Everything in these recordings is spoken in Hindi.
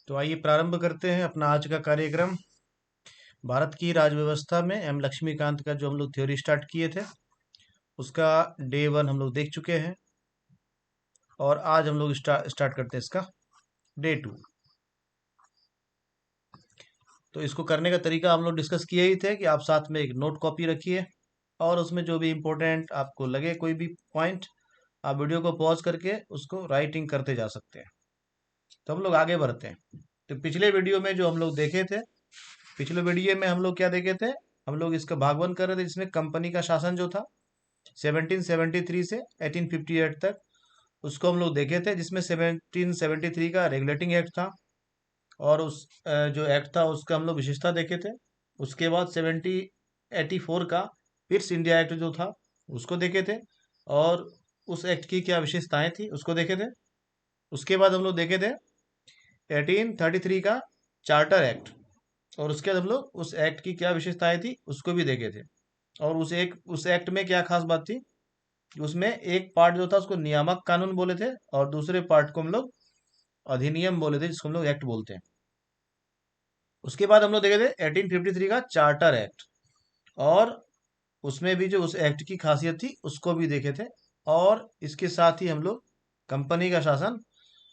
तो आइए प्रारंभ करते हैं अपना आज का कार्यक्रम। भारत की राज व्यवस्था में एम लक्ष्मीकांत का जो हम लोग थ्योरी स्टार्ट किए थे, उसका डे 1 हम लोग देख चुके हैं। और आज हम लोग स्टार्ट करते हैं इसका डे 2। तो इसको करने का तरीका हम लोग डिस्कस किए ही थे कि आप साथ में एक नोट कॉपी रखिए, और उसमें जो भी इम्पोर्टेंट आपको लगे कोई भी पॉइंट, आप वीडियो को पॉज करके उसको राइटिंग करते जा सकते हैं। तो हम लोग आगे बढ़ते हैं। तो पिछले वीडियो में जो हम लोग देखे थे, पिछले वीडियो में हम लोग क्या देखे थे, हम लोग इसका भाग 1 कर रहे थे, जिसमें कंपनी का शासन जो था 1773 से 1858 तक, उसको हम लोग देखे थे, जिसमें 1773 का रेगुलेटिंग एक्ट था। और उस जो एक्ट था उसका हम लोग विशेषता देखे थे। उसके बाद 1784 का पिट्स इंडिया एक्ट जो था, उसको देखे थे, और उस एक्ट की क्या विशेषताएं थी उसको देखे थे। उसके बाद हम लोग देखे थे 1833 का चार्टर एक्ट, और उसके बाद हम लोग उस एक्ट की क्या विशेषताएं थी उसको भी देखे थे। और उस एक्ट में क्या खास बात थी कि उसमें एक पार्ट जो था उसको नियामक कानून बोले थे, और दूसरे पार्ट को हम लोग अधिनियम बोले थे, जिसको हम लोग एक्ट बोलते हैं। उसके बाद हम लोग देखे थे 1853 का चार्टर एक्ट, और उसमें भी जो उस एक्ट की खासियत थी उसको भी देखे थे। और इसके साथ ही हम लोग कंपनी का शासन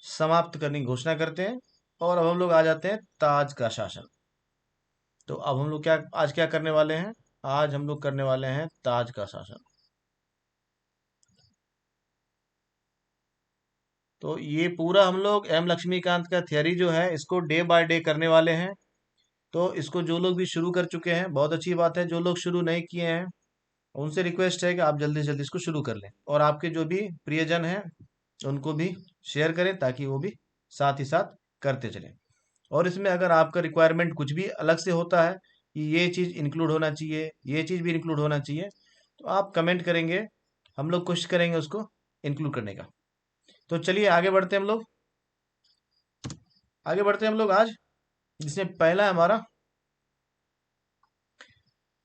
समाप्त करने की घोषणा करते हैं। और अब हम लोग आ जाते हैं ताज का शासन। तो अब हम लोग क्या करने वाले हैं, आज हम लोग करने वाले हैं ताज का शासन। तो ये पूरा हम लोग एम लक्ष्मीकांत का थियरी जो है, इसको डे बाय डे करने वाले हैं। तो इसको जो लोग भी शुरू कर चुके हैं, बहुत अच्छी बात है। जो लोग शुरू नहीं किए हैं, उनसे रिक्वेस्ट है कि आप जल्दी से जल्दी इसको शुरू कर लें, और आपके जो भी प्रियजन हैं उनको भी शेयर करें, ताकि वो भी साथ ही साथ करते चलें। और इसमें अगर आपका रिक्वायरमेंट कुछ भी अलग से होता है कि ये चीज़ इंक्लूड होना चाहिए, ये चीज़ भी इंक्लूड होना चाहिए, तो आप कमेंट करेंगे, हम लोग कोशिश करेंगे उसको इंक्लूड करने का। तो चलिए आगे बढ़ते हैं हम लोग। आगे बढ़ते हैं हम लोग आज, जिसमें पहला है हमारा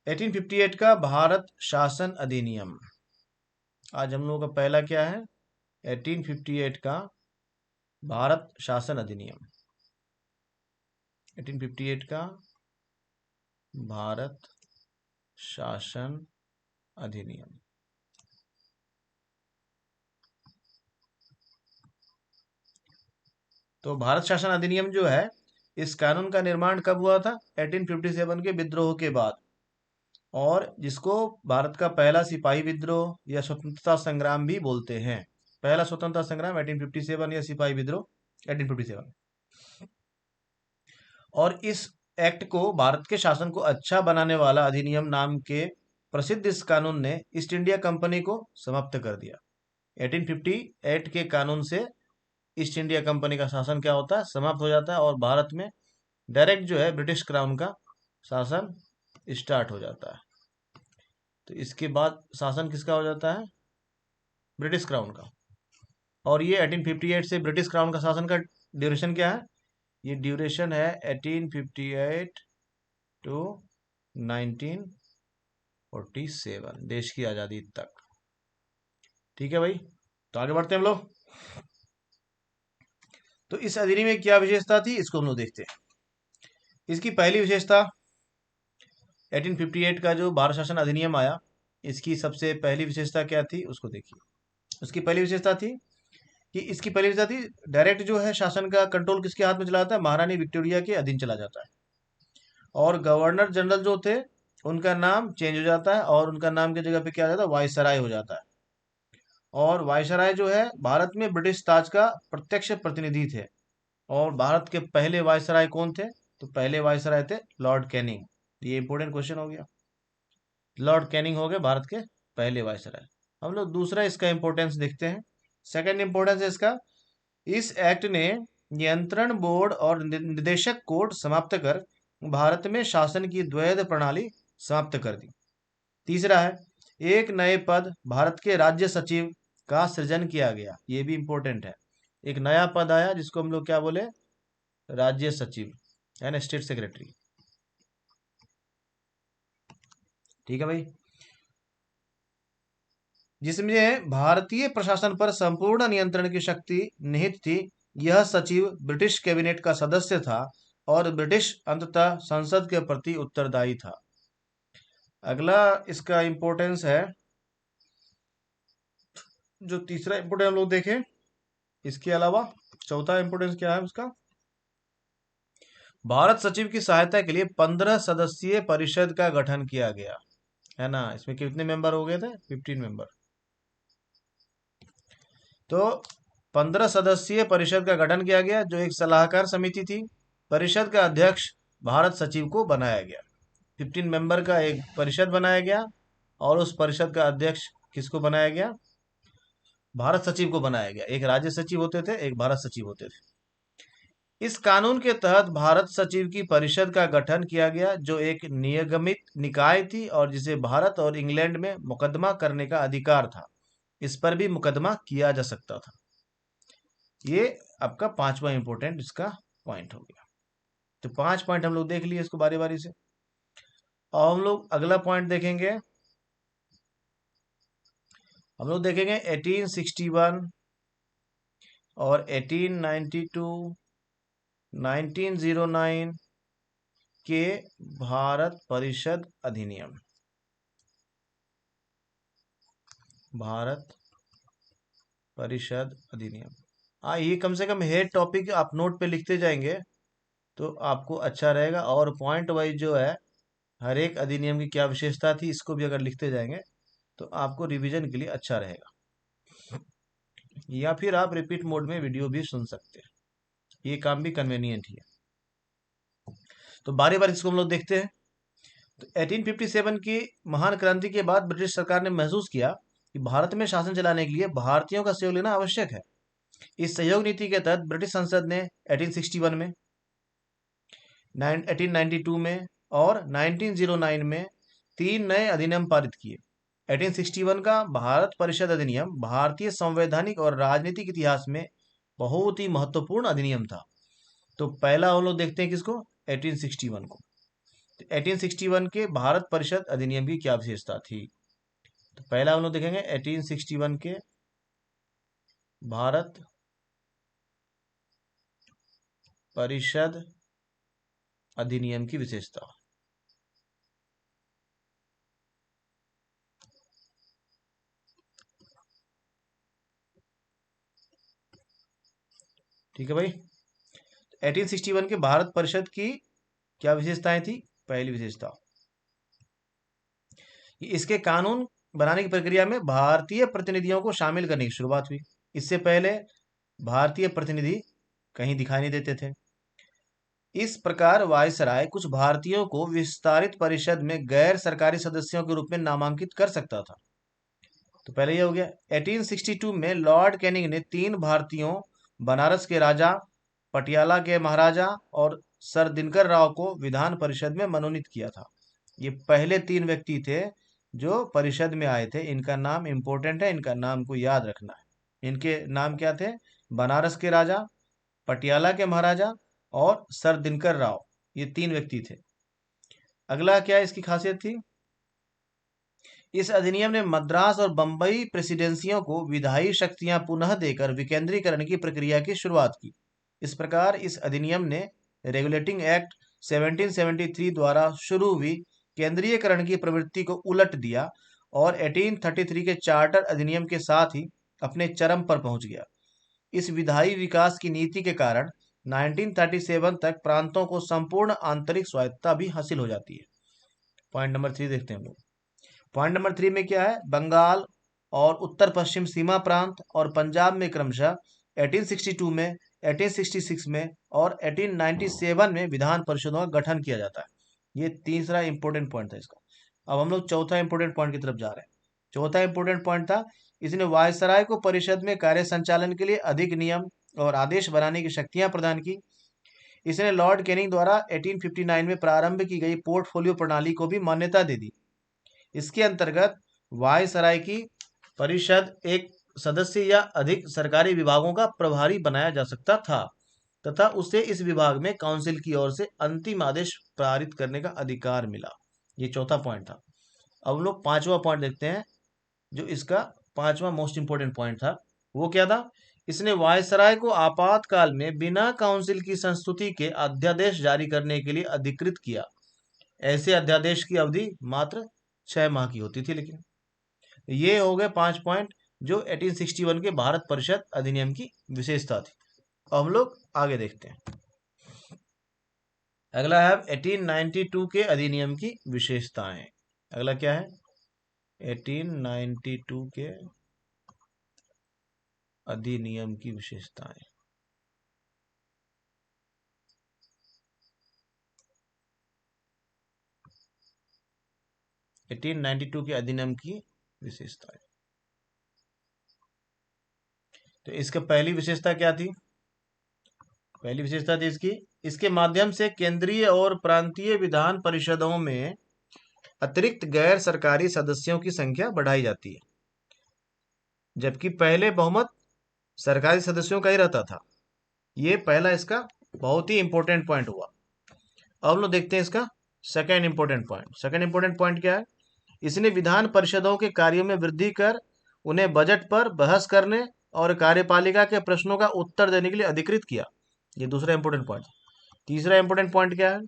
1858 का भारत शासन अधिनियम। आज हम लोगों का पहला क्या है, 1858 का भारत शासन अधिनियम। 1858 का भारत शासन अधिनियम। तो भारत शासन अधिनियम जो है, इस कानून का निर्माण कब हुआ था, 1857 के विद्रोह के बाद। और जिसको भारत का पहला सिपाही विद्रोह या स्वतंत्रता संग्राम भी बोलते हैं। पहला स्वतंत्रता संग्राम 1857 या सिपाही विद्रोह 1857। और इस एक्ट को, भारत के शासन को अच्छा बनाने वाला अधिनियम नाम के प्रसिद्ध इस कानून ने ईस्ट इंडिया कंपनी को समाप्त कर दिया। 1858 के कानून से ईस्ट इंडिया कंपनी का शासन क्या होता है, समाप्त हो जाता है, और भारत में डायरेक्ट जो है ब्रिटिश क्राउन का शासन स्टार्ट हो जाता है। तो इसके बाद शासन किसका हो जाता है, ब्रिटिश क्राउन का। और ये 1858 से ब्रिटिश क्राउन का शासन का ड्यूरेशन क्या है, ये ड्यूरेशन है 1858 टू 1947, देश की आज़ादी तक। ठीक है भाई, तो आगे बढ़ते हैं हम लोग। तो इस अधिनियम में क्या विशेषता थी, इसको हम लोग देखते हैं। इसकी पहली विशेषता, 1858 का जो भारत शासन अधिनियम आया, इसकी सबसे पहली विशेषता क्या थी उसको देखिए। उसकी पहली विशेषता थी कि इसकी पहली विशेषता थी, डायरेक्ट जो है शासन का कंट्रोल किसके हाथ में चला जाता है, महारानी विक्टोरिया के अधीन चला जाता है। और गवर्नर जनरल जो थे, उनका नाम चेंज हो जाता है, और उनका नाम की जगह पे क्या हो जाता है, वायसराय हो जाता है। और वायसराय जो है भारत में ब्रिटिश ताज का प्रत्यक्ष प्रतिनिधि थे। और भारत के पहले वायसराय कौन थे, तो पहले वायसराय थे लॉर्ड कैनिंग। ये इंपॉर्टेंट क्वेश्चन हो गया, लॉर्ड कैनिंग हो गए भारत के पहले वायसराय। हम लोग दूसरा इसका इंपॉर्टेंस देखते हैं। सेकंड इंपॉर्टेंस है इसका, इस एक्ट ने नियंत्रण बोर्ड और निदेशक कोड समाप्त कर भारत में शासन की द्वैध प्रणाली समाप्त कर दी। तीसरा है, एक नए पद भारत के राज्य सचिव का सृजन किया गया। ये भी इंपॉर्टेंट है, एक नया पद आया जिसको हम लोग क्या बोले, राज्य सचिव यानी स्टेट सेक्रेटरी। ठीक है भाई, जिसमें भारतीय प्रशासन पर संपूर्ण नियंत्रण की शक्ति निहित थी, यह सचिव ब्रिटिश कैबिनेट का सदस्य था और ब्रिटिश अंततः संसद के प्रति उत्तरदायी था। अगला इसका इंपॉर्टेंस है, जो तीसरा इंपॉर्टेंस हम लोग देखें, इसके अलावा चौथा इंपॉर्टेंस क्या है उसका, भारत सचिव की सहायता के लिए 15 सदस्यीय परिषद का गठन किया गया, है ना। इसमें कितने मेंबर हो गए थे? 15 मेंबर। तो 15 सदस्यीय परिषद का गठन किया गया, जो एक सलाहकार समिति थी। परिषद का अध्यक्ष भारत सचिव को बनाया गया। 15 मेंबर का एक परिषद बनाया गया और उस परिषद का अध्यक्ष किसको बनाया गया? भारत सचिव को बनाया गया। एक राज्य सचिव होते थे, एक भारत सचिव होते थे। इस कानून के तहत भारत सचिव की परिषद का गठन किया गया, जो एक नियमित निकाय थी और जिसे भारत और इंग्लैंड में मुकदमा करने का अधिकार था। इस पर भी मुकदमा किया जा सकता था। ये आपका पांचवा इंपोर्टेंट इसका पॉइंट हो गया। तो 5 पॉइंट हम लोग देख लिए इसको बारी बारी से। और हम लोग अगला पॉइंट देखेंगे। हम लोग देखेंगे 1861 और 1892, 1909 के भारत परिषद अधिनियम। भारत परिषद अधिनियम, ये कम से कम हेड टॉपिक आप नोट पे लिखते जाएंगे तो आपको अच्छा रहेगा। और पॉइंट वाइज जो है हर एक अधिनियम की क्या विशेषता थी, इसको भी अगर लिखते जाएंगे तो आपको रिवीजन के लिए अच्छा रहेगा। या फिर आप रिपीट मोड में वीडियो भी सुन सकते हैं, ये काम भी कन्वीनियंट ही है। तो बारी बारी इसको हम लोग देखते हैं। तो 1857 की महान क्रांति के बाद ब्रिटिश सरकार ने महसूस किया कि भारत में शासन चलाने के लिए भारतीयों का सहयोग लेना आवश्यक है। इस सहयोग नीति के तहत ब्रिटिश संसद ने 1861 में, 1892 में और 1909 में 3 नए अधिनियम पारित किए। 1861 का भारत परिषद अधिनियम भारतीय संवैधानिक और राजनीतिक इतिहास में बहुत ही महत्वपूर्ण अधिनियम था। तो पहला हम लोग देखते हैं किसको, 1861 को। 1861 के भारत परिषद अधिनियम की क्या विशेषता थी? तो पहला हम लोग देखेंगे 1861 के भारत परिषद अधिनियम की विशेषता। ठीक है भाई। 1861 के भारत परिषद की क्या विशेषताएं थी? पहली विशेषता, इसके कानून बनाने की प्रक्रिया में भारतीय प्रतिनिधियों को शामिल करने की शुरुआत हुई। इससे पहले भारतीय प्रतिनिधि कहीं दिखाई नहीं देते थे। इस प्रकार वायसराय कुछ भारतीयों को विस्तारित परिषद में गैर सरकारी सदस्यों के रूप में नामांकित कर सकता था। तो पहले ये हो गया। 1862 में लॉर्ड कैनिंग ने 3 भारतीयों, बनारस के राजा, पटियाला के महाराजा और सर दिनकर राव को विधान परिषद में मनोनीत किया था। ये पहले 3 व्यक्ति थे जो परिषद में आए थे। इनका नाम इंपॉर्टेंट है, इनका नाम को याद रखना है। इनके नाम क्या थे? बनारस के राजा, पटियाला के महाराजा और सर दिनकर राव। ये 3 व्यक्ति थे। अगला क्या इसकी खासियत थी? इस अधिनियम ने मद्रास और बंबई प्रेसिडेंसियों को विधायी शक्तियां पुनः देकर विकेंद्रीकरण की प्रक्रिया की शुरुआत की। इस प्रकार इस अधिनियम ने रेगुलेटिंग एक्ट 1773 द्वारा शुरू हुई केंद्रीयकरण की प्रवृत्ति को उलट दिया और 1833 के चार्टर अधिनियम के साथ ही अपने चरम पर पहुंच गया। इस विधायी विकास की नीति के कारण 1937 तक प्रांतों को संपूर्ण आंतरिक स्वायत्तता भी हासिल हो जाती है। पॉइंट नंबर 3 देखते हैं हम लोग। पॉइंट नंबर 3 में क्या है? बंगाल और उत्तर पश्चिम सीमा प्रांत और पंजाब में क्रमशः 1862 में, 1866 में और 1897 में विधान परिषदों का गठन किया जाता है। ये तीसरा इंपॉर्टेंट पॉइंट था इसका। अब हम लोग चौथा इंपॉर्टेंट पॉइंट की तरफ जा रहे हैं। चौथा इंपॉर्टेंट पॉइंट था, इसने वायसराय को परिषद में कार्य संचालन के लिए अधिक नियम और आदेश बनाने की शक्तियां प्रदान की। इसने लॉर्ड कैनिंग द्वारा 1859 में प्रारंभ की गई पोर्टफोलियो प्रणाली को भी मान्यता दे दी। इसके अंतर्गत वायसराय की परिषद एक सदस्य या अधिक सरकारी विभागों का प्रभारी बनाया जा सकता था तथा उसे इस विभाग में काउंसिल की ओर से अंतिम आदेश पारित करने का अधिकार मिला। ये चौथा पॉइंट था। अब हम लोग पांचवा पॉइंट देखते हैं, जो इसका पांचवा मोस्ट इंपोर्टेंट पॉइंट था। वो क्या था? इसने वायसराय को आपातकाल में बिना काउंसिल की संस्तुति के अध्यादेश जारी करने के लिए अधिकृत किया। ऐसे अध्यादेश की अवधि मात्र 6 माह की होती थी। लेकिन ये हो गए 5 पॉइंट जो 1861 के भारत परिषद अधिनियम की विशेषता थी। अब हम लोग आगे देखते हैं। अगला है 1892 के अधिनियम की विशेषताएं। अगला क्या है? 1892 के अधिनियम की विशेषताएं। एटीन 1892 के अधिनियम की विशेषताएं। तो इसका पहली विशेषता क्या थी? पहली विशेषता थी इसके माध्यम से केंद्रीय और प्रांतीय विधान परिषदों में अतिरिक्त गैर सरकारी सदस्यों की संख्या बढ़ाई जाती है, जबकि पहले बहुमत सरकारी सदस्यों का ही रहता था। ये पहला इसका बहुत ही इंपॉर्टेंट पॉइंट हुआ। अब हम लोग देखते हैं इसका second important point. Second important point क्या है? इसने विधान परिषदों के कार्यों में वृद्धि कर उन्हें बजट पर बहस करने और कार्यपालिका के प्रश्नों का उत्तर देने के लिए अधिकृत किया। ये दूसरा इंपॉर्टेंट पॉइंट। तीसरा इंपॉर्टेंट पॉइंट क्या है?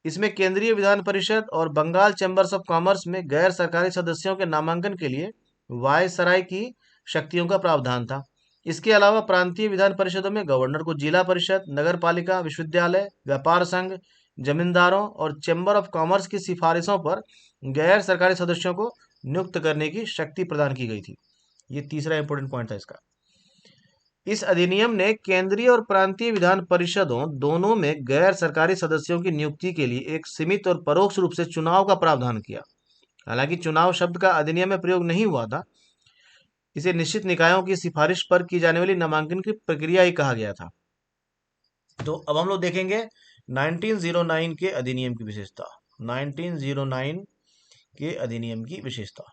इसमें केंद्रीय विधान परिषद और बंगाल चैम्बर्स ऑफ कॉमर्स में गैर सरकारी सदस्यों के नामांकन के लिए वायसराय की शक्तियों का प्रावधान था। इसके अलावा प्रांतीय विधान परिषदों में गवर्नर को जिला परिषद, नगर पालिका, विश्वविद्यालय, व्यापार संघ, जमींदारों और चैम्बर ऑफ कॉमर्स की सिफारिशों पर गैर सरकारी सदस्यों को नियुक्त करने की शक्ति प्रदान की गई थी। ये तीसरा इंपॉर्टेंट पॉइंट था इसका। इस अधिनियम ने केंद्रीय और प्रांतीय विधान परिषदों दोनों में गैर सरकारी सदस्यों की नियुक्ति के लिए एक सीमित और परोक्ष रूप से चुनाव का प्रावधान किया। हालांकि चुनाव शब्द का अधिनियम में प्रयोग नहीं हुआ था, इसे निश्चित निकायों की सिफारिश पर की जाने वाली नामांकन की प्रक्रिया ही कहा गया था। तो अब हम लोग देखेंगे 1909 के अधिनियम की विशेषता। 1909 के अधिनियम की विशेषता।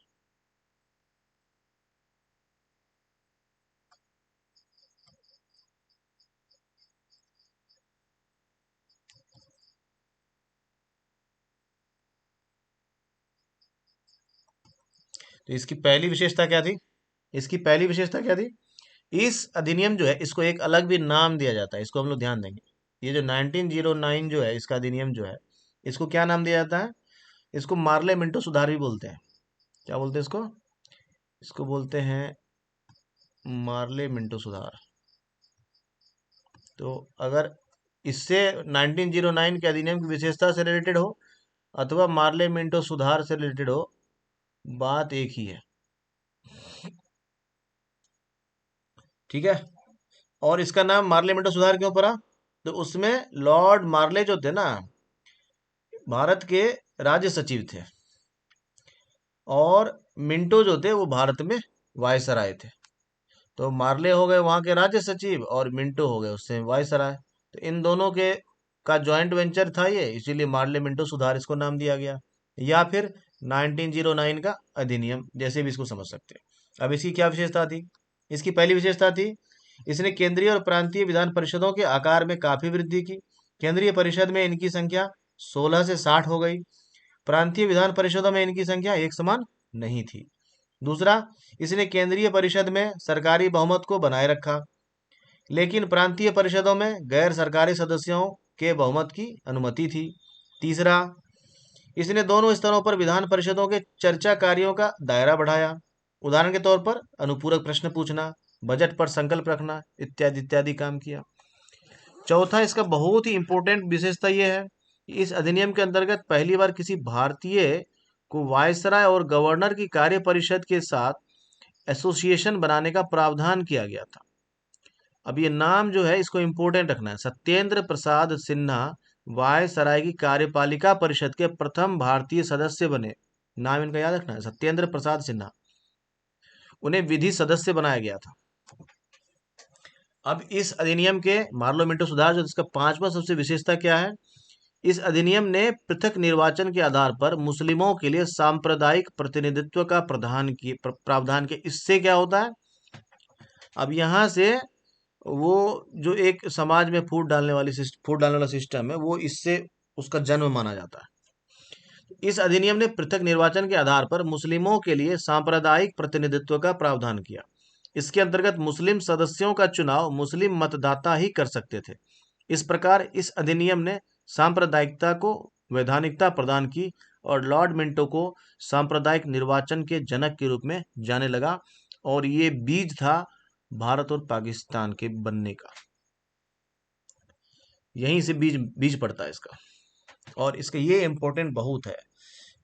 तो इसकी पहली विशेषता क्या थी? इसकी पहली विशेषता क्या थी? इस अधिनियम जो है इसको एक अलग भी नाम दिया जाता है। इसको हम लोग ध्यान देंगे। ये जो 1909 जो है इसका अधिनियम जो है, इसको क्या नाम दिया जाता है? इसको मार्ले मिंटो सुधार भी बोलते हैं। क्या बोलते हैं इसको? इसको बोलते हैं मार्ले मिंटो सुधार। तो अगर इससे 1909 के अधिनियम की विशेषता से रिलेटेड हो अथवा मार्ले मिंटो सुधार से रिलेटेड हो, बात एक ही है। ठीक है। और इसका नाम मार्ले मिंटो सुधार क्यों पड़ा? तो उसमें लॉर्ड मार्ले जो थे ना, भारत के राज्य सचिव थे, और मिंटो जो थे वो भारत में वायसराय थे। तो मार्ले हो गए वहां के राज्य सचिव और मिंटो हो गए उससे वायसराय। तो इन दोनों के का जॉइंट वेंचर था ये, इसीलिए मार्ले मिंटो सुधार इसको नाम दिया गया, या फिर 1909 का अधिनियम, जैसे भी इसको समझ सकते हैं। अब इसकी क्या विशेषता थी? इसकी पहली विशेषता थी इसने केंद्रीय और प्रांतीय विधान परिषदों के आकार में काफी वृद्धि की। केंद्रीय परिषद में इनकी संख्या 16 से 60 हो गई। प्रांतीय विधान परिषदों में इनकी संख्या एक समान नहीं थी। दूसरा, इसने केंद्रीय परिषद में सरकारी बहुमत को बनाए रखा, लेकिन प्रांतीय परिषदों में गैर सरकारी सदस्यों के बहुमत की अनुमति थी। तीसरा, इसने दोनों स्तरों पर विधान परिषदों के चर्चा कार्यों का दायरा बढ़ाया। उदाहरण के तौर पर अनुपूरक प्रश्न पूछना, बजट पर संकल्प रखना, इत्यादि इत्यादि काम किया। चौथा, इसका बहुत ही इंपॉर्टेंट विशेषता यह है कि इस अधिनियम के अंतर्गत पहली बार किसी भारतीय को वायसराय और गवर्नर की कार्य परिषद के साथ एसोसिएशन बनाने का प्रावधान किया गया था। अब ये नाम जो है इसको इंपॉर्टेंट रखना है। सत्येंद्र प्रसाद सिन्हा वायसराय की कार्यपालिका परिषद के प्रथम भारतीय सदस्य बने। नाम इनका याद रखना है, सत्येंद्र प्रसाद सिन्हा। उन्हें विधि सदस्य बनाया गया था। अब इस अधिनियम के मार्लो मिंटो सुधार जो इसका पांचवा सबसे विशेषता क्या है? इस अधिनियम ने पृथक निर्वाचन के आधार पर मुस्लिमों के लिए सांप्रदायिक प्रतिनिधित्व का प्रावधान किया। इससे क्या होता है? अब यहां से वो जो एक समाज में फूट डालने वाला सिस्टम है, वो इससे उसका जन्म माना जाता है। इस अधिनियम ने पृथक निर्वाचन के आधार पर मुस्लिमों के लिए सांप्रदायिक प्रतिनिधित्व का प्रावधान किया। इसके अंतर्गत मुस्लिम सदस्यों का चुनाव मुस्लिम मतदाता ही कर सकते थे। इस प्रकार इस अधिनियम ने सांप्रदायिकता को वैधानिकता प्रदान की और लॉर्ड मिंटो को सांप्रदायिक निर्वाचन के जनक के रूप में जाने लगा, और ये बीज था भारत और पाकिस्तान के बनने का। यहीं से बीज बीज पड़ता है इसका। और इसका ये इम्पोर्टेंट बहुत है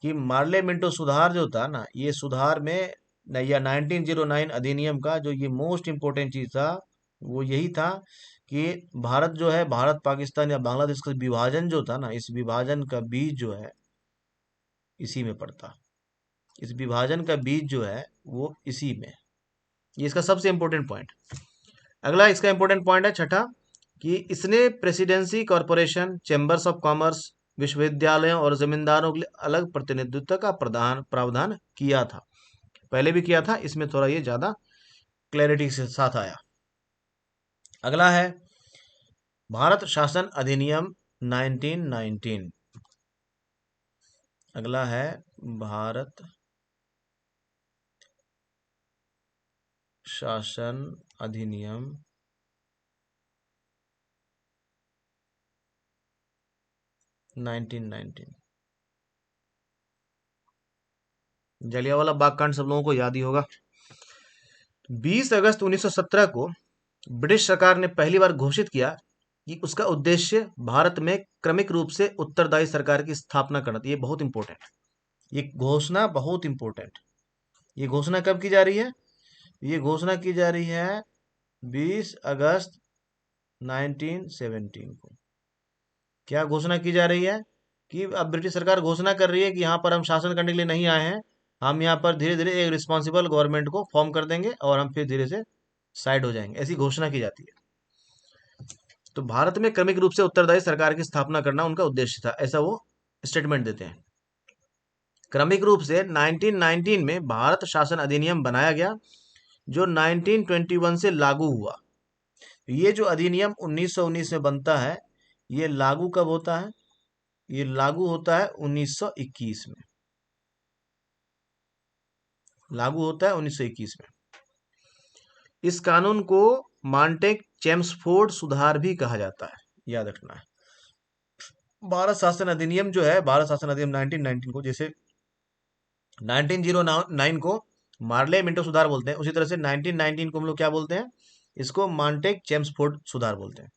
कि मार्ले मिंटो सुधार जो था ना, ये सुधार में या 1909 अधिनियम का जो ये मोस्ट इम्पोर्टेंट चीज था वो यही था कि भारत जो है, भारत पाकिस्तान या बांग्लादेश का विभाजन जो था ना, इस विभाजन का बीज जो है इसी में पड़ता। इस विभाजन का बीज जो है वो इसी में। ये इसका सबसे इम्पोर्टेंट पॉइंट। अगला इसका इम्पोर्टेंट पॉइंट है छठा, कि इसने presidency corporation, chambers of commerce, विश्वविद्यालयों और जमींदारों के लिए अलग प्रतिनिधित्व का प्रावधान किया था। पहले भी किया था, इसमें थोड़ा ये ज्यादा क्लैरिटी के साथ आया। अगला है भारत शासन अधिनियम 1919। अगला है भारत शासन अधिनियम 1919। जलियांवाला बाग कांड सब लोगों को याद ही होगा। 20 अगस्त 1917 को ब्रिटिश सरकार ने पहली बार घोषित किया कि उसका उद्देश्य भारत में क्रमिक रूप से उत्तरदायी सरकार की स्थापना करना था। ये बहुत इंपॉर्टेंट, ये घोषणा बहुत इंपॉर्टेंट। ये घोषणा कब की जा रही है? ये घोषणा की जा रही है 20 अगस्त 1917 को। क्या घोषणा की जा रही है? कि अब ब्रिटिश सरकार घोषणा कर रही है कि यहाँ पर हम शासन करने के लिए नहीं आए हैं, हम यहाँ पर धीरे धीरे एक रिस्पॉन्सिबल गवर्नमेंट को फॉर्म कर देंगे और हम फिर धीरे से साइड हो जाएंगे, ऐसी घोषणा की जाती है। तो भारत में क्रमिक रूप से उत्तरदायी सरकार की स्थापना करना उनका उद्देश्य था, ऐसा वो स्टेटमेंट देते हैं। क्रमिक रूप से 1919 में भारत शासन अधिनियम बनाया गया, जो 1921 से लागू हुआ। ये जो अधिनियम 1919 में बनता है, ये लागू कब होता है? ये लागू होता है 1921 में। लागू होता है 1921 में। इस कानून को मॉन्टेग चेम्सफोर्ड सुधार भी कहा जाता है, याद रखना है। भारत शासन अधिनियम जो है, भारत शासन अधिनियम 1919 को, जैसे 1909 को मार्ले मिंटो सुधार बोलते हैं, उसी तरह से 1919 को हम लोग क्या बोलते हैं? इसको मॉन्टेग चेम्सफोर्ड सुधार बोलते हैं।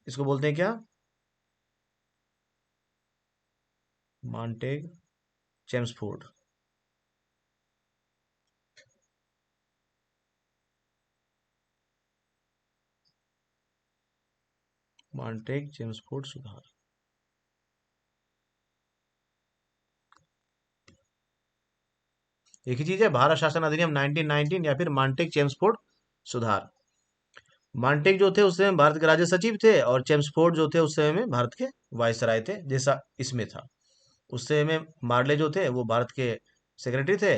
इसको बोलते हैं क्या? Montague Chelmsford. मॉन्टेग चेम्सफोर्ड सुधार। एक ही चीज है, भारत शासन अधिनियम 1919 या फिर मॉन्टेग चेम्सफोर्ड सुधार। मॉन्टेग जो थे उस समय भारत के राज्य सचिव थे, और चेम्सफोर्ड जो थे उस समय में भारत के वायसराय थे, जैसा इसमें था। उस समय में मार्ले जो थे वो भारत के सेक्रेटरी थे,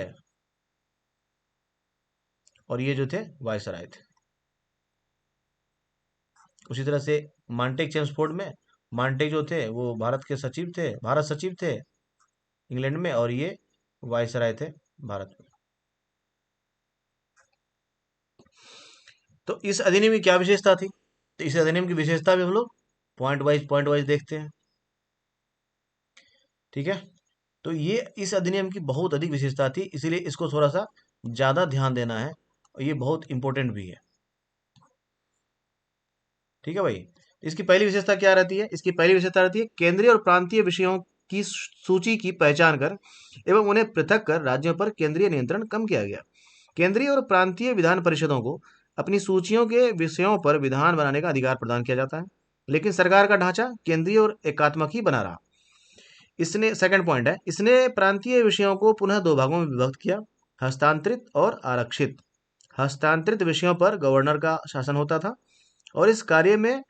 और ये जो थे वायसराय थे। उसी तरह से मॉन्टेग चेम्सफोर्ड में मॉन्टेग जो थे वो भारत के सचिव थे, भारत सचिव थे इंग्लैंड में, और ये वायसराय थे भारत में। तो इस अधिनियम की क्या विशेषता थी? तो इस अधिनियम की विशेषता भी हम लोग पॉइंट वाइज देखते हैं, ठीक है। तो ये इस अधिनियम की बहुत अधिक विशेषता थी, इसीलिए इसको थोड़ा सा ज्यादा ध्यान देना है, और ये बहुत इंपॉर्टेंट भी है, ठीक है भाई। इसकी पहली विशेषता क्या रहती है? इसकी पहली विशेषता रहती है केंद्रीय और प्रांतीय विषयों की सूची की पहचान कर एवं उन्हें पृथक कर राज्यों पर केंद्रीय नियंत्रण कम किया गया। केंद्रीय और प्रांतीय विधान परिषदों को अपनी सूचियों के विषयों पर विधान बनाने का अधिकार प्रदान किया जाता है, लेकिन सरकार का ढांचा केंद्रीय और एकात्मक ही बना रहा। इसने, सेकंड पॉइंट है, इसने प्रांतीय विषयों को पुनः दो भागों में विभक्त किया, हस्तांतरित और आरक्षित। हस्तांतरित विषयों पर गवर्नर का शासन होता था, और इस कार्य में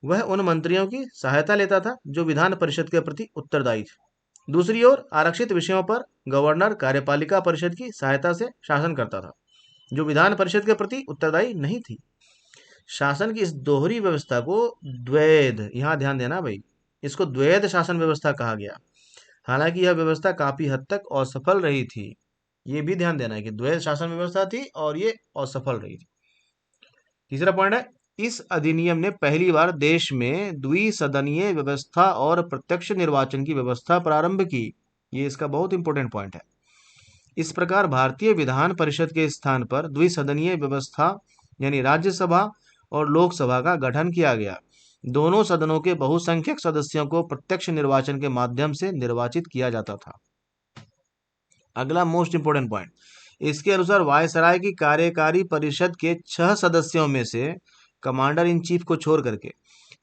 वह उन मंत्रियों की सहायता लेता था जो विधान परिषद के प्रति उत्तरदायी थे। दूसरी ओर आरक्षित विषयों पर गवर्नर कार्यपालिका परिषद की सहायता से शासन करता था, जो विधान परिषद के प्रति उत्तरदायी नहीं थी। शासन की इस दोहरी व्यवस्था को द्वैध, यहां ध्यान देना भाई, इसको द्वैध शासन व्यवस्था कहा गया। हालांकि यह व्यवस्था काफी हद तक असफल रही थी, ये भी ध्यान देना है कि द्वैध शासन व्यवस्था थी और ये असफल रही थी। तीसरा पॉइंट है, इस अधिनियम ने पहली बार देश में द्विसदनीय व्यवस्था और प्रत्यक्ष निर्वाचन की व्यवस्था प्रारंभ की। ये इसका बहुत इंपॉर्टेंट पॉइंट है। इस प्रकार भारतीय विधान परिषद के स्थान पर द्विसदनीय व्यवस्था यानी राज्यसभा और लोकसभा का गठन किया गया। दोनों सदनों के बहुसंख्यक सदस्यों को प्रत्यक्ष निर्वाचन के माध्यम से निर्वाचित किया जाता था। अगला मोस्ट इंपोर्टेंट पॉइंट, इसके अनुसार वायसराय की कार्यकारी परिषद के 6 सदस्यों में से कमांडर इन चीफ को छोड़ करके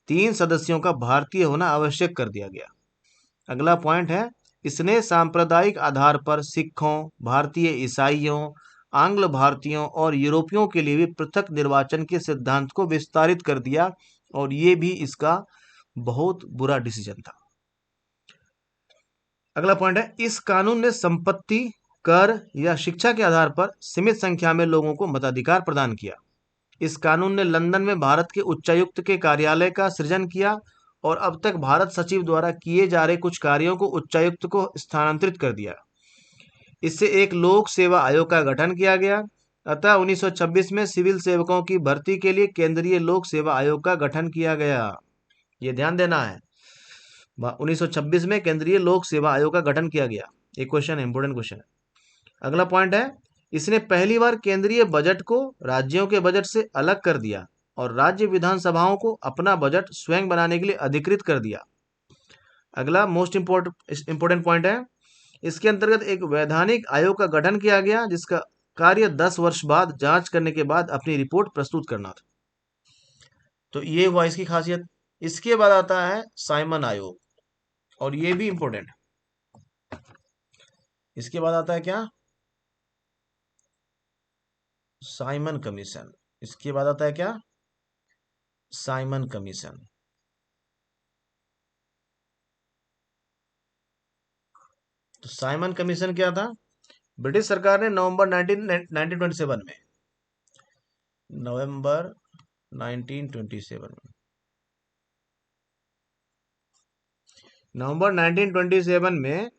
3 सदस्यों का भारतीय होना आवश्यक कर दिया गया। अगला पॉइंट है, इसने सांप्रदायिक आधार पर सिखों, भारतीय ईसाइयों, आंग्ल भारतीयों और यूरोपियों के लिए भी पृथक निर्वाचन के सिद्धांत को विस्तारित कर दिया और ये भी इसका बहुत बुरा डिसीजन था। अगला पॉइंट है, इस कानून ने संपत्ति, कर या शिक्षा के आधार पर सीमित संख्या में लोगों को मताधिकार प्रदान किया। इस कानून ने लंदन में भारत के उच्चायुक्त के कार्यालय का सृजन किया और अब तक भारत सचिव द्वारा किए जा रहे कुछ कार्यों को उच्चायुक्त को स्थानांतरित कर दिया। इससे एक लोक सेवा आयोग का गठन किया गया। अतः 1926 में सिविल सेवकों की भर्ती के लिए केंद्रीय लोक सेवा आयोग का गठन किया गया। ये ध्यान देना है, 1926 में केंद्रीय लोक सेवा आयोग का गठन किया गया। एक क्वेश्चन है, इंपोर्टेंट क्वेश्चन है। अगला पॉइंट है, इसने पहली बार केंद्रीय बजट को राज्यों के बजट से अलग कर दिया और राज्य विधानसभाओं को अपना बजट स्वयं बनाने के लिए अधिकृत कर दिया। अगला मोस्ट इंपोर्टेंट पॉइंट है, इसके अंतर्गत एक वैधानिक आयोग का गठन किया गया जिसका कार्य 10 वर्ष बाद जांच करने के बाद अपनी रिपोर्ट प्रस्तुत करना था। तो ये हुआ इसकी खासियत। इसके बाद आता है साइमन आयोग, और ये भी इंपॉर्टेंट। इसके बाद आता है क्या, साइमन कमीशन। इसके बाद आता है क्या, साइमन कमीशन। तो साइमन कमीशन क्या था, ब्रिटिश सरकार ने नवंबर 1927 में, नवंबर 1927 में, नवंबर 1927 में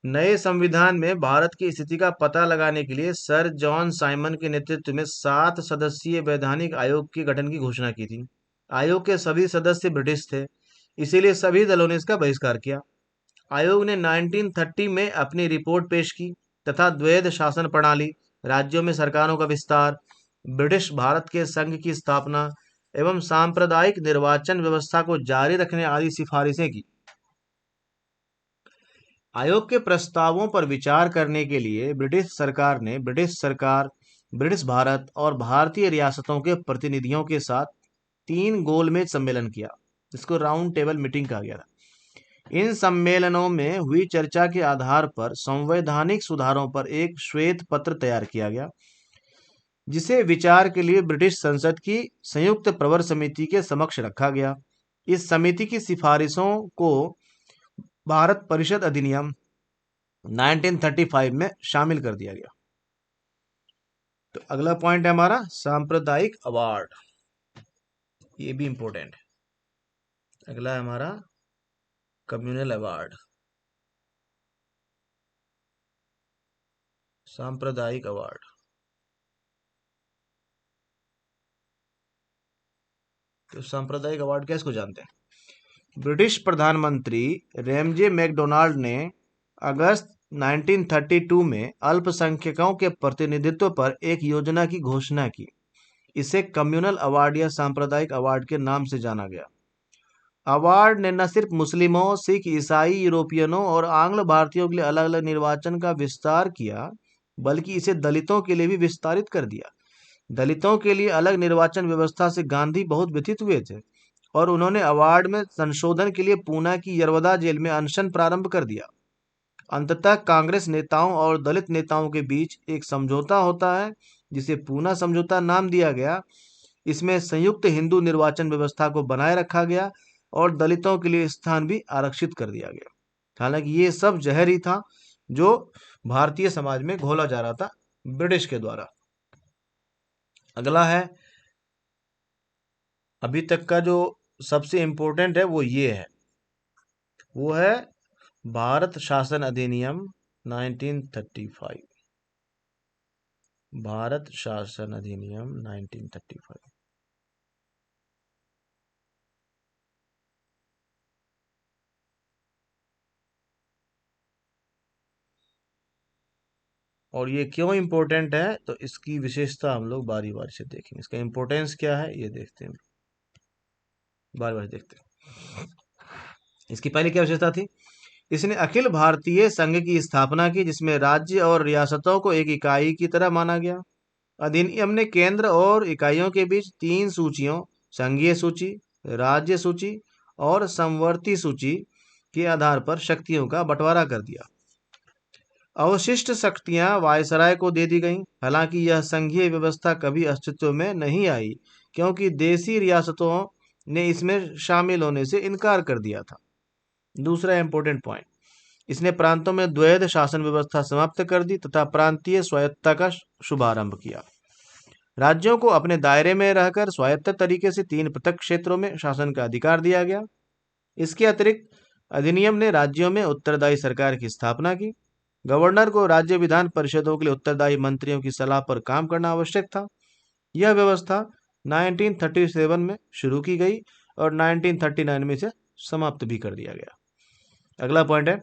नए संविधान में भारत की स्थिति का पता लगाने के लिए सर जॉन साइमन के नेतृत्व में 7 सदस्यीय वैधानिक आयोग के गठन की घोषणा की थी। आयोग के सभी सदस्य ब्रिटिश थे, इसीलिए सभी दलों ने इसका बहिष्कार किया। आयोग ने 1930 में अपनी रिपोर्ट पेश की तथा द्वैध शासन प्रणाली, राज्यों में सरकारों का विस्तार, ब्रिटिश भारत के संघ की स्थापना एवं सांप्रदायिक निर्वाचन व्यवस्था को जारी रखने आदि सिफारिशें की। आयोग के प्रस्तावों पर विचार करने के लिए ब्रिटिश सरकार, ब्रिटिश भारत और भारतीय रियासतों के प्रतिनिधियों के साथ 3 गोलमेज सम्मेलन किया, जिसको राउंड टेबल मीटिंग कहा गया था। इन सम्मेलनों में हुई चर्चा के आधार पर संवैधानिक सुधारों पर एक श्वेत पत्र तैयार किया गया, जिसे विचार के लिए ब्रिटिश संसद की संयुक्त प्रवर समिति के समक्ष रखा गया। इस समिति की सिफारिशों को भारत परिषद अधिनियम 1935 में शामिल कर दिया गया। तो अगला पॉइंट है हमारा सांप्रदायिक अवार्ड, ये भी इंपॉर्टेंट है। अगला है हमारा कम्युनल अवार्ड, सांप्रदायिक अवार्ड। तो सांप्रदायिक अवार्ड क्या, इसको जानते हैं। ब्रिटिश प्रधानमंत्री रैमजे मैकडोनाल्ड ने अगस्त 1932 में अल्पसंख्यकों के प्रतिनिधित्व पर एक योजना की घोषणा की। इसे कम्युनल अवार्ड या सांप्रदायिक अवार्ड के नाम से जाना गया। अवार्ड ने न सिर्फ मुस्लिमों, सिख, ईसाई, यूरोपियनों और आंग्ल भारतीयों के लिए अलग अलग निर्वाचन का विस्तार किया, बल्कि इसे दलितों के लिए भी विस्तारित कर दिया। दलितों के लिए अलग निर्वाचन व्यवस्था से गांधी बहुत व्यथित हुए थे और उन्होंने अवार्ड में संशोधन के लिए पूना की यरवदा जेल में अनशन प्रारंभ कर दिया। अंततः कांग्रेस नेताओं और दलित नेताओं के बीच एक समझौता होता है, जिसे पूना समझौता नाम दिया गया। इसमें संयुक्त हिंदू निर्वाचन व्यवस्था को बनाए रखा गया और दलितों के लिए स्थान भी आरक्षित कर दिया गया। हालांकि ये सब जहर ही था जो भारतीय समाज में घोला जा रहा था ब्रिटिश के द्वारा। अगला है, अभी तक का जो सबसे इंपॉर्टेंट है वो ये है, वो है भारत शासन अधिनियम 1935, भारत शासन अधिनियम 1935। और ये क्यों इम्पोर्टेंट है, तो इसकी विशेषता हम लोग बारी बारी से देखेंगे। इसका इम्पोर्टेंस क्या है ये देखते हैं, बारी बारी देखते हैं। इसकी पहली क्या विशेषता थी? इसने अखिल भारतीय संघ की स्थापना की, जिसमें राज्य और रियासतों को एक इकाई की तरह माना गया। अधिनियम ने केंद्र और इकाइयों के बीच 3 सूचियों, संघीय सूची, राज्य सूची और समवर्ती सूची के आधार पर शक्तियों का बंटवारा कर दिया। अवशिष्ट शक्तियां वायसराय को दे दी गईं। हालांकि यह संघीय व्यवस्था कभी अस्तित्व में नहीं आई, क्योंकि देशी रियासतों ने इसमें शामिल होने से इनकार कर दिया था। दूसरा इंपॉर्टेंट पॉइंट, इसने प्रांतों में द्वैध शासन व्यवस्था समाप्त कर दी तथा प्रांतीय स्वायत्तता का शुभारंभ किया। राज्यों को अपने दायरे में रहकर स्वायत्त तरीके से 3 पृथक क्षेत्रों में शासन का अधिकार दिया गया। इसके अतिरिक्त अधिनियम ने राज्यों में उत्तरदायी सरकार की स्थापना की। गवर्नर को राज्य विधान परिषदों के लिए उत्तरदायी मंत्रियों की सलाह पर काम करना आवश्यक था। यह व्यवस्था 1937 में शुरू की गई और 1939 में इसे समाप्त भी कर दिया गया। अगला पॉइंट है,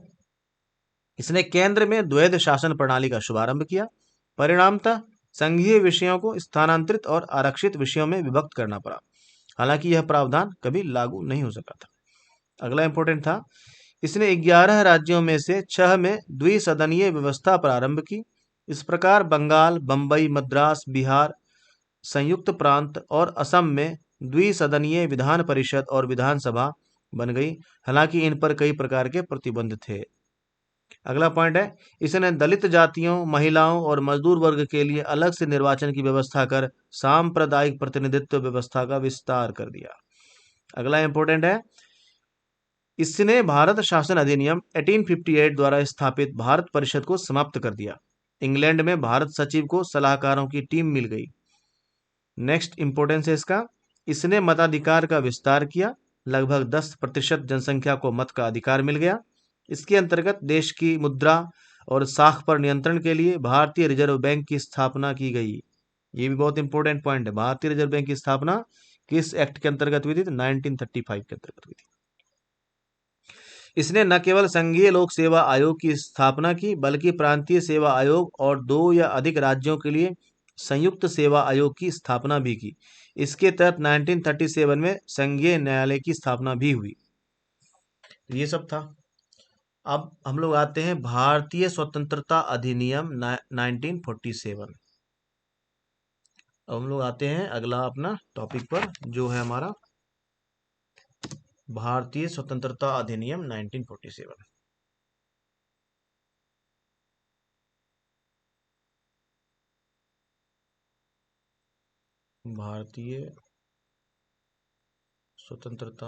इसने केंद्र में द्वैध शासन प्रणाली का शुभारंभ किया। परिणामतः संघीय विषयों को स्थानांतरित और आरक्षित विषयों में विभक्त करना पड़ा। हालांकि यह प्रावधान कभी लागू नहीं हो सका था। अगला इंपॉर्टेंट था, इसने 11 राज्यों में से 6 में द्विसदनीय व्यवस्था प्रारंभ की। इस प्रकार बंगाल, बंबई, मद्रास, बिहार, संयुक्त प्रांत और असम में द्विसदनीय विधान परिषद और विधानसभा बन गई। हालांकि इन पर कई प्रकार के प्रतिबंध थे। अगला पॉइंट है, इसने दलित जातियों, महिलाओं और मजदूर वर्ग के लिए अलग से निर्वाचन की व्यवस्था कर सांप्रदायिक प्रतिनिधित्व व्यवस्था का विस्तार कर दिया। अगला इंपॉर्टेंट है, इसने भारत शासन अधिनियम 1858 द्वारा स्थापित भारत परिषद को समाप्त कर दिया। इंग्लैंड में भारत सचिव को सलाहकारों की टीम मिल गई। नेक्स्ट इंपॉर्टेंस है इसका, इसने मताधिकार का विस्तार किया। लगभग 10% जनसंख्या को मत का अधिकार मिल गया। इसके अंतर्गत देश की मुद्रा और साख पर नियंत्रण के लिए भारतीय रिजर्व बैंक की स्थापना की गई। ये भी बहुत इंपॉर्टेंट पॉइंट है। भारतीय रिजर्व बैंक की स्थापना किस एक्ट के अंतर्गत हुई थी? 1935 के अंतर्गत हुई थी। इसने न केवल संघीय लोक सेवा आयोग की स्थापना की, बल्कि प्रांतीय सेवा आयोग और 2 या अधिक राज्यों के लिए संयुक्त सेवा आयोग की स्थापना भी की। इसके तहत 1937 में संघीय न्यायालय की स्थापना भी हुई। ये सब था। अब हम लोग आते हैं भारतीय स्वतंत्रता अधिनियम 1947। अब हम लोग आते हैं अगला अपना टॉपिक पर, जो है हमारा भारतीय स्वतंत्रता अधिनियम 1947। भारतीय स्वतंत्रता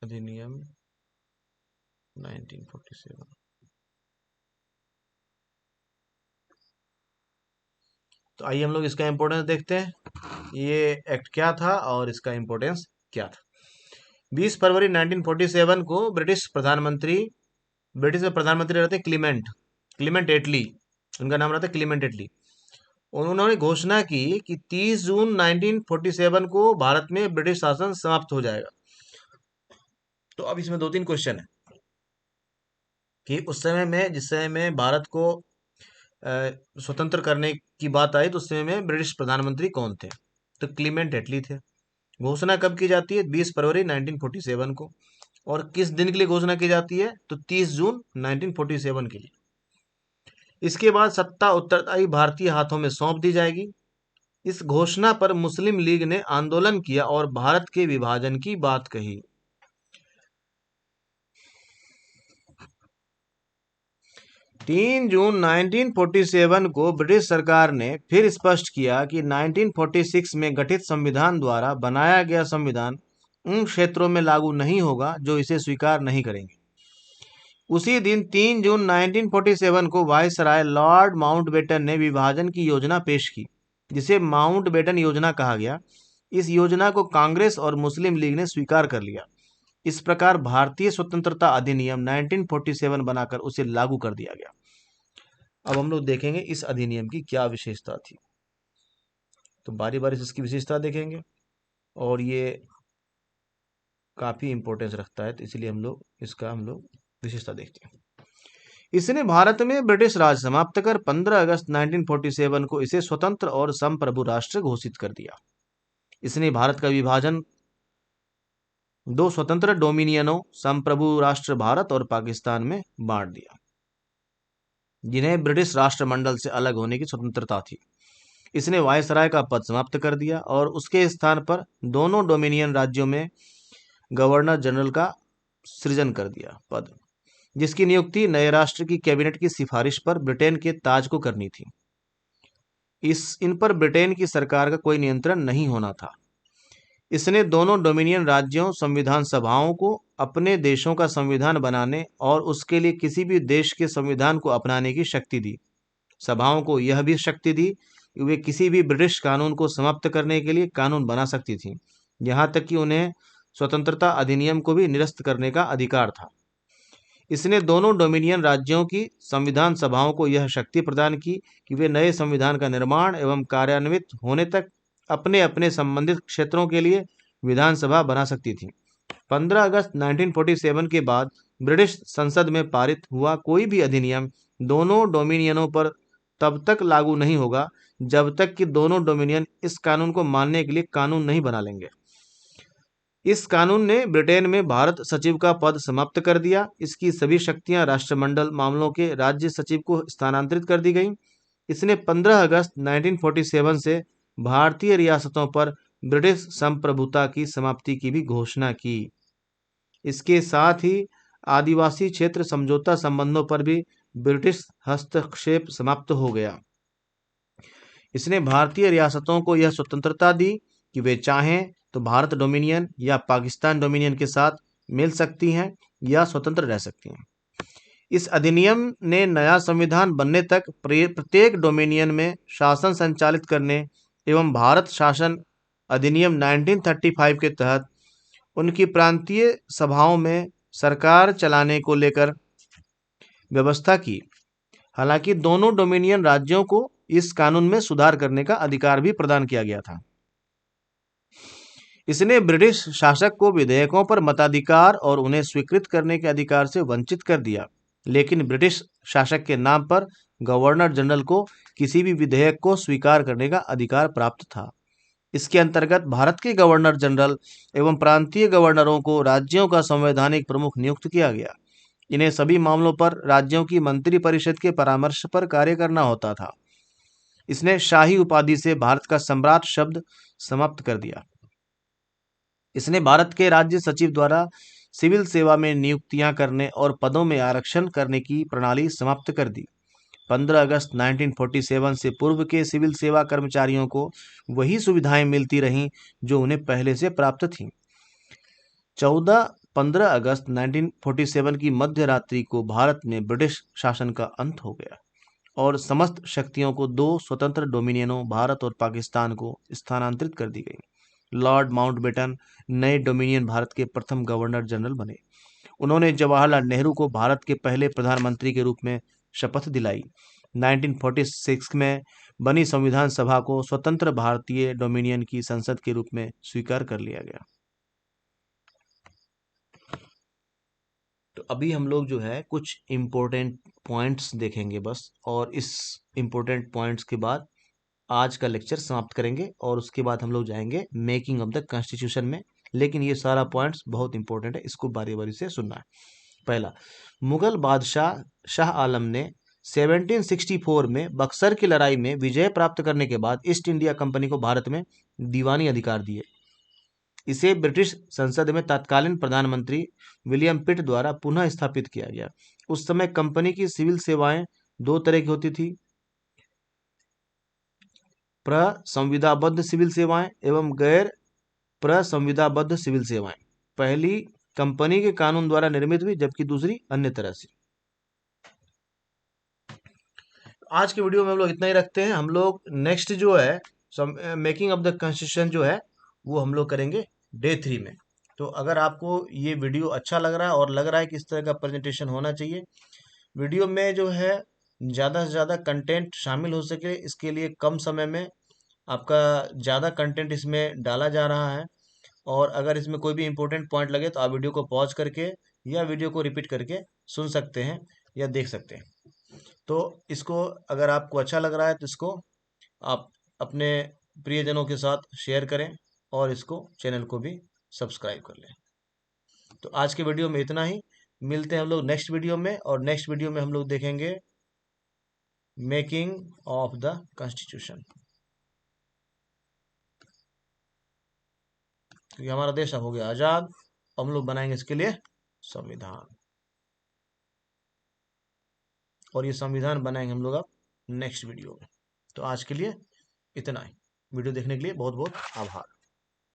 अधिनियम 1947। तो आइए हम लोग इसका इंपॉर्टेंस देखते हैं। ये एक्ट क्या था और इसका इंपॉर्टेंस क्या था। 20 फरवरी 1947 को ब्रिटिश में प्रधानमंत्री रहते क्लीमेंट एटली, उनका नाम रहता है क्लीमेंट एटली। उन्होंने घोषणा की कि 30 जून 1947 को भारत में ब्रिटिश शासन समाप्त हो जाएगा। तो अब इसमें 2-3 क्वेश्चन है कि उस समय में, जिस समय में भारत को स्वतंत्र करने की बात आई, तो उस समय में ब्रिटिश प्रधानमंत्री कौन थे? तो क्लीमेंट एटली थे। घोषणा कब की जाती है? 20 फरवरी 1947 को। और किस दिन के लिए घोषणा की जाती है? तो 30 जून 1947 के लिए। इसके बाद सत्ता उत्तरदायी भारतीय हाथों में सौंप दी जाएगी। इस घोषणा पर मुस्लिम लीग ने आंदोलन किया और भारत के विभाजन की बात कही। 3 जून 1947 को ब्रिटिश सरकार ने फिर स्पष्ट किया कि 1946 में गठित संविधान द्वारा बनाया गया संविधान उन क्षेत्रों में लागू नहीं होगा जो इसे स्वीकार नहीं करेंगे। उसी दिन 3 जून 1947 को वायसराय लॉर्ड माउंटबेटन ने विभाजन की योजना पेश की, जिसे माउंटबेटन योजना कहा गया। इस योजना को कांग्रेस और मुस्लिम लीग ने स्वीकार कर लिया। इस प्रकार भारतीय स्वतंत्रता अधिनियम 1947 बनाकर उसे लागू कर दिया गया। अब हम लोग देखेंगे इस अधिनियम की क्या विशेषता थी, तो बारी बारी से इसकी विशेषता देखेंगे और ये काफी इंपॉर्टेंस रखता है, तो इसलिए हम लोग विशेषता देखते हैं। इसने भारत में ब्रिटिश राज समाप्त कर 15 अगस्त 1947 को इसे स्वतंत्र और संप्रभु राष्ट्र घोषित कर दिया। इसने भारत का विभाजन दो स्वतंत्र डोमिनियनों संप्रभु राष्ट्र भारत और पाकिस्तान में बांट दिया, जिन्हें ब्रिटिश राष्ट्रमंडल से अलग होने की स्वतंत्रता थी। इसने वायसराय का पद समाप्त कर दिया और उसके स्थान पर दोनों डोमिनियन राज्यों में गवर्नर जनरल का सृजन कर दिया पद, जिसकी नियुक्ति नए राष्ट्र की कैबिनेट की सिफारिश पर ब्रिटेन के ताज को करनी थी। इन पर ब्रिटेन की सरकार का कोई नियंत्रण नहीं होना था। इसने दोनों डोमिनियन राज्यों संविधान सभाओं को अपने देशों का संविधान बनाने और उसके लिए किसी भी देश के संविधान को अपनाने की शक्ति दी। सभाओं को यह भी शक्ति दी कि वे किसी भी ब्रिटिश कानून को समाप्त करने के लिए कानून बना सकती थीं, यहाँ तक कि उन्हें स्वतंत्रता अधिनियम को भी निरस्त करने का अधिकार था। इसने दोनों डोमिनियन राज्यों की संविधान सभाओं को यह शक्ति प्रदान की कि वे नए संविधान का निर्माण एवं कार्यान्वित होने तक अपने अपने संबंधित क्षेत्रों के लिए विधानसभा बना सकती थी। 15 अगस्त 1947 के बाद ब्रिटिश संसद में पारित हुआ कोई भी अधिनियम दोनों डोमिनियनों पर तब तक लागू नहीं होगा जब तक कि दोनों डोमिनियन इस कानून को मानने के लिए कानून नहीं बना लेंगे। इस कानून ने ब्रिटेन में भारत सचिव का पद समाप्त कर दिया। इसकी सभी शक्तियां राष्ट्रमंडल मामलों के राज्य सचिव को स्थानांतरित कर दी गईं। इसने 15 अगस्त 1947 से भारतीय रियासतों पर ब्रिटिश संप्रभुता की समाप्ति की भी घोषणा की। इसके साथ ही आदिवासी क्षेत्र समझौता संबंधों पर भी ब्रिटिश हस्तक्षेप समाप्त हो गया। इसने भारतीय रियासतों को यह स्वतंत्रता दी कि वे चाहें तो भारत डोमिनियन या पाकिस्तान डोमिनियन के साथ मिल सकती हैं या स्वतंत्र रह सकती हैं। इस अधिनियम ने नया संविधान बनने तक प्रत्येक डोमिनियन में शासन संचालित करने एवं भारत शासन अधिनियम 1935 के तहत उनकी प्रांतीय सभाओं में सरकार चलाने को लेकर व्यवस्था की। हालांकि दोनों डोमिनियन राज्यों को इस कानून में सुधार करने का अधिकार भी प्रदान किया गया था। इसने ब्रिटिश शासक को विधेयकों पर मताधिकार और उन्हें स्वीकृत करने के अधिकार से वंचित कर दिया, लेकिन ब्रिटिश शासक के नाम पर गवर्नर जनरल को किसी भी विधेयक को स्वीकार करने का अधिकार प्राप्त था। इसके अंतर्गत भारत के गवर्नर जनरल एवं प्रांतीय गवर्नरों को राज्यों का संवैधानिक प्रमुख नियुक्त किया गया। इन्हें सभी मामलों पर राज्यों की मंत्री परिषद के परामर्श पर कार्य करना होता था। इसने शाही उपाधि से भारत का सम्राट शब्द समाप्त कर दिया। इसने भारत के राज्य सचिव द्वारा सिविल सेवा में नियुक्तियां करने और पदों में आरक्षण करने की प्रणाली समाप्त कर दी। 15 अगस्त 1947 से पूर्व के सिविल सेवा कर्मचारियों को वही सुविधाएं मिलती रहीं जो उन्हें पहले से प्राप्त थीं। 15 अगस्त 1947 की मध्य रात्रि को भारत में ब्रिटिश शासन का अंत हो गया और समस्त शक्तियों को दो स्वतंत्र डोमिनियनों भारत और पाकिस्तान को स्थानांतरित कर दी गई। लॉर्ड माउंटबेटन नए डोमिनियन भारत के प्रथम गवर्नर जनरल बने। उन्होंने जवाहरलाल नेहरू को भारत के पहले प्रधानमंत्री के रूप में शपथ दिलाई। 1946 में बनी संविधान सभा को स्वतंत्र भारतीय डोमिनियन की संसद के रूप में स्वीकार कर लिया गया। तो अभी हम लोग जो है कुछ इम्पोर्टेंट पॉइंट्स देखेंगे बस, और इस इम्पोर्टेंट पॉइंट्स के बाद आज का लेक्चर समाप्त करेंगे और उसके बाद हम लोग जाएंगे मेकिंग ऑफ द कॉन्स्टिट्यूशन में। लेकिन ये सारा पॉइंट्स बहुत इंपॉर्टेंट है, इसको बारी बारी से सुनना है। पहला, मुगल बादशाह शाह आलम ने 1764 में बक्सर की लड़ाई में विजय प्राप्त करने के बाद ईस्ट इंडिया कंपनी को भारत में दीवानी अधिकार दिए। इसे ब्रिटिश संसद में तत्कालीन प्रधानमंत्री विलियम पिट द्वारा पुनः स्थापित किया गया। उस समय कंपनी की सिविल सेवाएं दो तरह की होती थी, प्रसंविदाबद्ध सिविल सेवाएं एवं गैर प्रसंविदाबद्ध सिविल सेवाएं। पहली कंपनी के कानून द्वारा निर्मित हुई, जबकि दूसरी अन्य तरह से। आज के वीडियो में हम लोग इतना ही रखते हैं। हम लोग नेक्स्ट जो है मेकिंग ऑफ द कॉन्स्टिट्यूशन जो है वो हम लोग करेंगे डे 3 में। तो अगर आपको ये वीडियो अच्छा लग रहा है और लग रहा है कि इस तरह का प्रेजेंटेशन होना चाहिए, वीडियो में जो है ज़्यादा से ज़्यादा कंटेंट शामिल हो सके, इसके लिए कम समय में आपका ज़्यादा कंटेंट इसमें डाला जा रहा है। और अगर इसमें कोई भी इम्पोर्टेंट पॉइंट लगे तो आप वीडियो को पॉज करके या वीडियो को रिपीट करके सुन सकते हैं या देख सकते हैं। तो इसको अगर आपको अच्छा लग रहा है तो इसको आप अपने प्रियजनों के साथ शेयर करें और इसको चैनल को भी सब्सक्राइब कर लें। तो आज के वीडियो में इतना ही। मिलते हैं हम लोग नेक्स्ट वीडियो में, और नेक्स्ट वीडियो में हम लोग देखेंगे मेकिंग ऑफ द कॉन्स्टिट्यूशन। क्योंकि हमारा देश अब हो गया आज़ाद, हम लोग बनाएंगे इसके लिए संविधान, और ये संविधान बनाएंगे हम लोग अब नेक्स्ट वीडियो में। तो आज के लिए इतना ही। वीडियो देखने के लिए बहुत बहुत आभार।